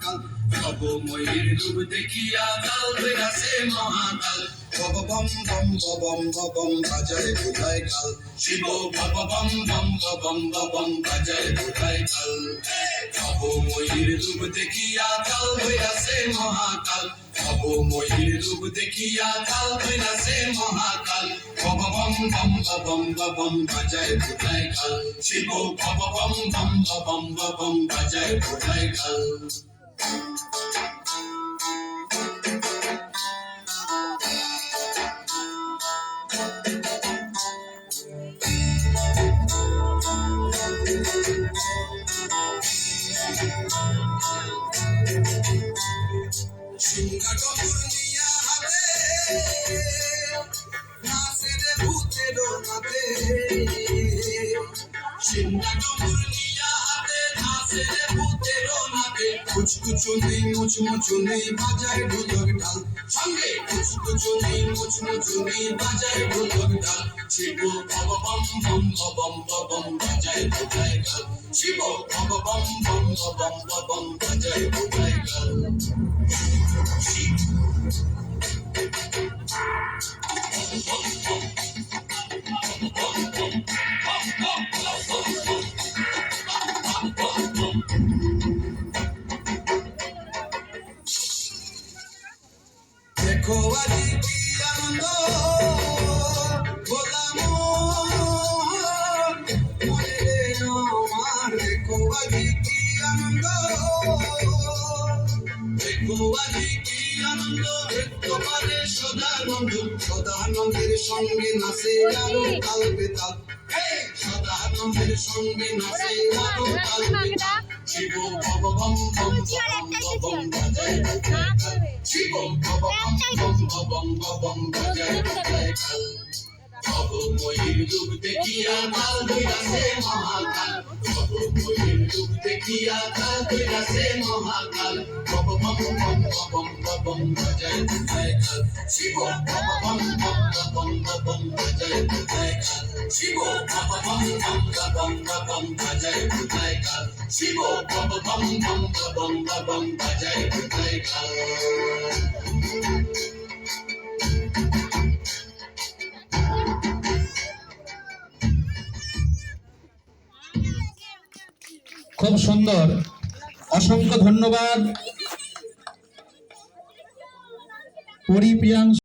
মহাকাল ভবময়ীর রূপ দেখিয়া কাল হইয়াছে মহাকাল বব বম বম বম বম বাজায় বোধায় কাল শিব বব বম বম বম বাজায় বোধায় কাল ভবময়ীর রূপ দেখিয়া কাল হইয়াছে মহাকাল ভবময়ীর রূপ দেখিয়া কাল হইয়াছে মহাকাল বব বম বম বাজায় বোধায় কাল শিব বব বম বম বাজায় বোধায় কাল সিংহা ডমর নিয়া হাতে নাচে রে ভূতের নাতে সিংহা ডমর নিয়া হাতে নাচে রে ভূতের নাতে কুচকুচুনি মুচমুচুনি বাজায় ঢোলক ঢাল সঙ্গে কুচকুচুনি মুচমুচুনি বাজায় ঢোলক ঢাল শিব বব বম বাজায় বোধায় কাল শিব বব বম বাজায় বোধায় কাল দেখো আজি কি আনন্দ গোলাম মনে রে আমার দেখো আজি কি আনন্দ দেখো আজি কি আনন্দ তোমারে সদানন্দের সঙ্গে নাচে আরো তাল বেতাল সদানন্দের সঙ্গে নাচে আরো তাল বেতাল শিব বব বম বাজায় বোধায় কাল শিব বব বম বাজায় বোধায় কাল ভবময়ীর রূপ দেখিয়া কাল হইয়াছে মহাকাল ভবময়ীর রূপ দেখিয়া কাল হইয়াছে মহাকাল বব বম বাজায় বোধায় কাল শিব বব বম বাজায় বোধায় কাল শিব বব বম বাজায় বোধায় কাল শিব বব বম বাজায় বোধায় কাল খুব সুন্দর, অসংখ্য ধন্যবাদ। পরিপ্রিয়াংশ।